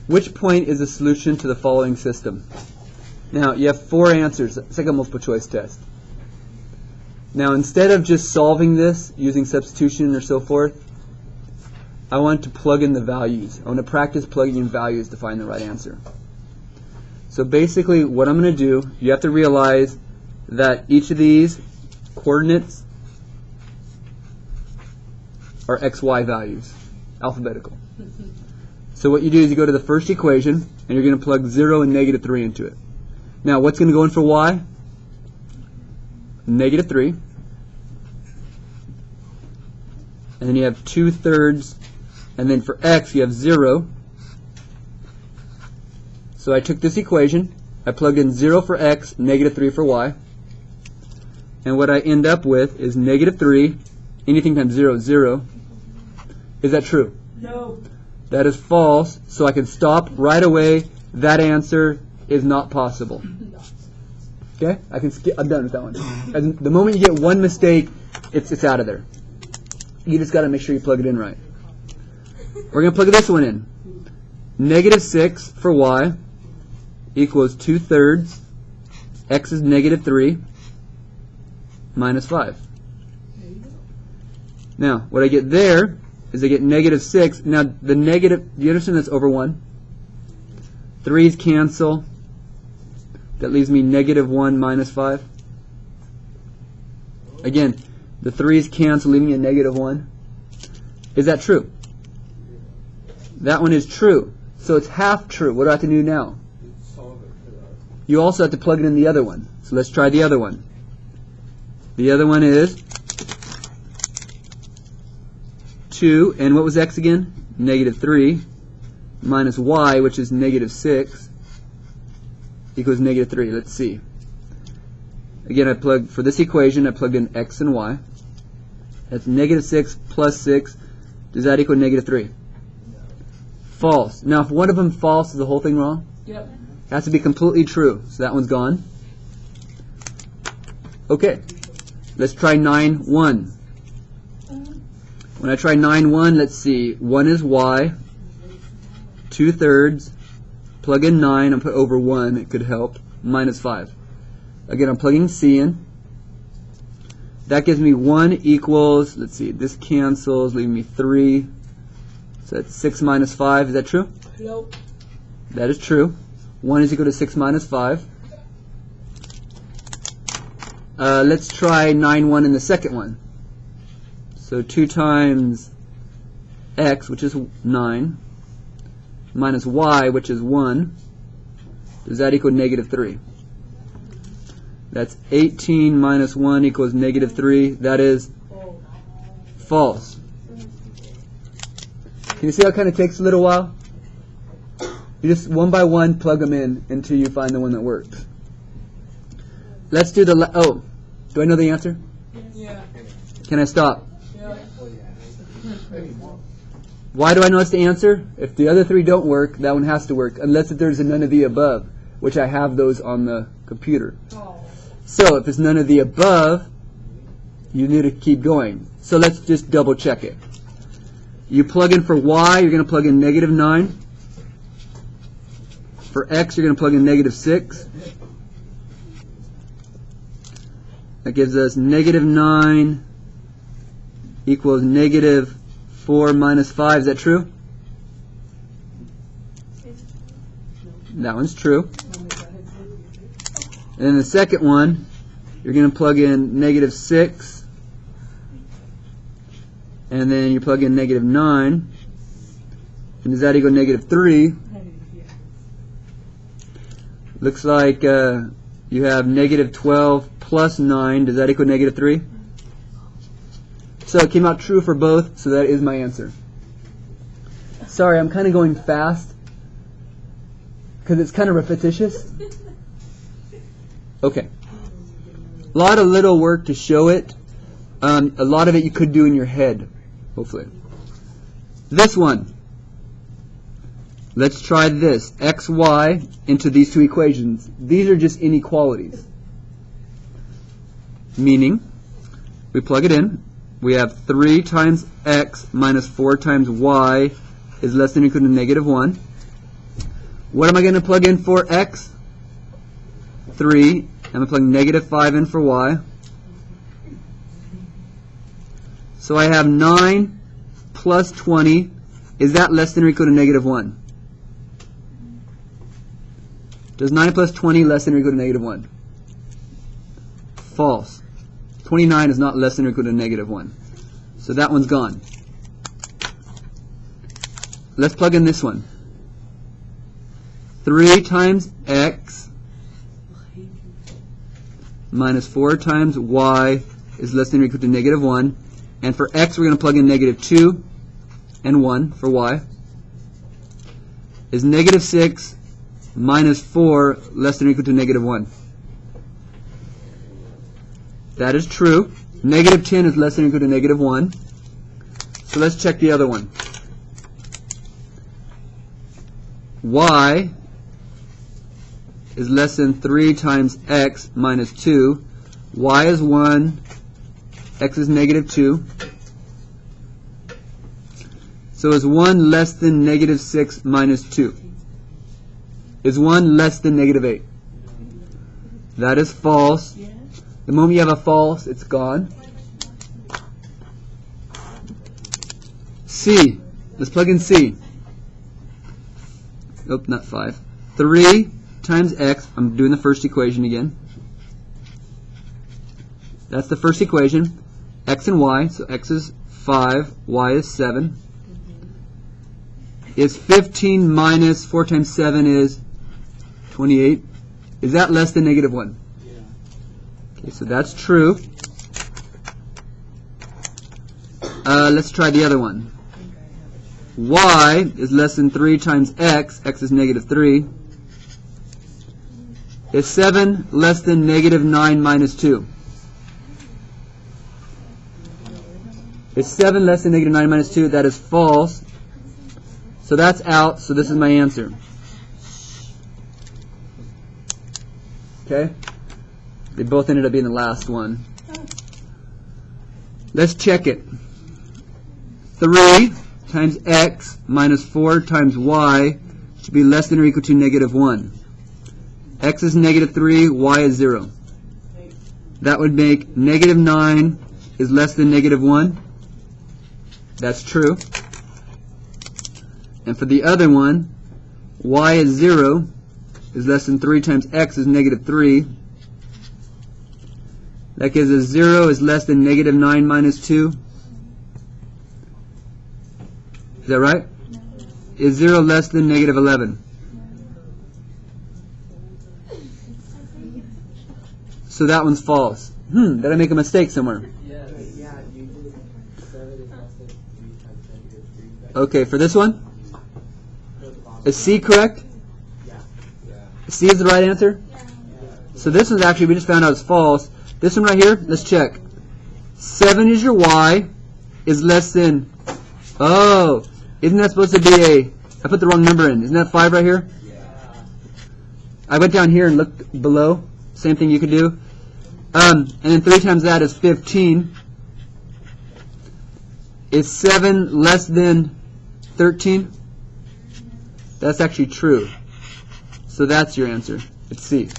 Which point is the solution to the following system? Now, you have 4 answers. It's like a multiple choice test. Now, instead of just solving this using substitution or so forth, I want to plug in the values. I want to practice plugging in values to find the right answer. So basically, what I'm going to do, you have to realize that each of these coordinates are xy values, alphabetical. So what you do is you go to the first equation, and you're going to plug 0 and negative 3 into it. Now, what's going to go in for y? Negative 3. And then you have 2/3. And then for x, you have 0. So I took this equation. I plugged in 0 for x, negative 3 for y. And what I end up with is negative 3. Anything times 0 is 0. Is that true? No. That is false. So I can stop right away. That answer is not possible. Okay? I'm done with that one. And the moment you get one mistake, it's out of there. You just got to make sure you plug it in right. We're going to plug this one in. Negative 6 for y equals 2/3. X is negative 3 minus 5. Now, what I get there is I get negative 6. Now, the negative, do you understand that's over 1? 3's cancel. That leaves me negative 1 minus 5. Again, the 3's cancel, leaving me a negative 1. Is that true? That one is true. So it's half true. What do I have to do now? You also have to plug it in the other one. So let's try the other one. The other one is 2, and what was x again? Negative 3 minus y, which is negative 6, equals negative 3. Let's see. Again, for this equation, I plugged in x and y. That's negative 6 plus 6. Does that equal negative 3? False. Now, if one of them false, is the whole thing wrong? Yep. It has to be completely true. So that one's gone. Okay. Let's try 9(1). When I try 9(1), let's see. 1 is y. 2/3. Plug in 9 and put over 1. It could help. Minus 5. Again, I'm plugging c in. That gives me 1 equals, let's see, this cancels, leaving me 3. So that's 6 minus 5. Is that true? Nope. That is true. 1 is equal to 6 minus 5. Let's try 9(1) in the second one. So 2 times x, which is 9, minus y, which is 1. Does that equal negative 3? That's 18 minus 1 equals negative 3. That is false. Can you see how it kind of takes a little while? You just one by one plug them in until you find the one that works. Let's do the do I know the answer? Yeah. Can I stop? Yeah. Why do I know it's the answer? If the other 3 don't work, that one has to work, unless if there's a none of the above, which I have those on the computer. Oh. So if it's none of the above, you need to keep going. So let's just double check it. You plug in for y, you're going to plug in negative 9. For x, you're going to plug in negative 6. That gives us negative 9 equals negative 4 minus 5. Is that true? That one's true. And then the second one, you're going to plug in negative 6. And then you plug in negative 9. And does that equal negative 3? Looks like you have negative 12 plus 9. Does that equal negative 3? So it came out true for both, so that is my answer. Sorry, I'm kind of going fast because it's kind of repetitious. Okay. A lot of little work to show it. A lot of it you could do in your head, hopefully. This one. Let's try this. xy into these 2 equations. These are just inequalities. Meaning, we plug it in. We have 3 times x minus 4 times y is less than or equal to negative 1. What am I going to plug in for x? 3. I'm going to plug negative 5 in for y. So I have 9 plus 20. Is that less than or equal to negative 1? Does 9 plus 20 less than or equal to negative 1? False. 29 is not less than or equal to negative 1. So that one's gone. Let's plug in this one. 3 times x minus 4 times y is less than or equal to negative 1. And for x, we're going to plug in negative 2 and 1 for y. Is negative 6 minus 4 less than or equal to negative 1? That is true. Negative 10 is less than or equal to negative 1. So let's check the other one. Y is less than 3 times x minus 2. Y is 1. X is negative 2. So is 1 less than negative 6 minus 2? Is 1 less than negative 8? That is false. The moment you have a false, it's gone. C. Let's plug in C. Nope, not 5. 3 times x. I'm doing the first equation again. That's the first equation. X and y. So x is 5. Y is 7. Is 15 minus 4 times 7 is 28. Is that less than negative 1? Yeah. Okay, so that's true. Let's try the other one. Y is less than 3 times x. X is negative 3. Is 7 less than negative 9 minus 2? Is 7 less than negative 9 minus 2? That is false. So that's out. So this is my answer. Okay? They both ended up being the last one. Let's check it. 3 times x minus 4 times y should be less than or equal to negative 1. X is negative 3, y is 0. That would make negative 9 is less than negative 1. That's true. And for the other one, y is 0 is less than 3 times x is negative 3. That gives us 0 is less than negative 9 minus 2. Is that right? Is 0 less than negative 11? So that one's false. Did I make a mistake somewhere? Yes. Yeah, you did. 7 is less than 3 times negative 3. Okay, for this one? Is C correct? Yeah. C is the right answer? Yeah. So this one's actually, we just found out it's false. This one right here, let's check. 7 is your y, is less than, oh, isn't that supposed to be a, I put the wrong number in. Isn't that 5 right here? Yeah. I went down here and looked below. Same thing you could do. And then 3 times that is 15. Is 7 less than 13? That's actually true. So that's your answer. It's C.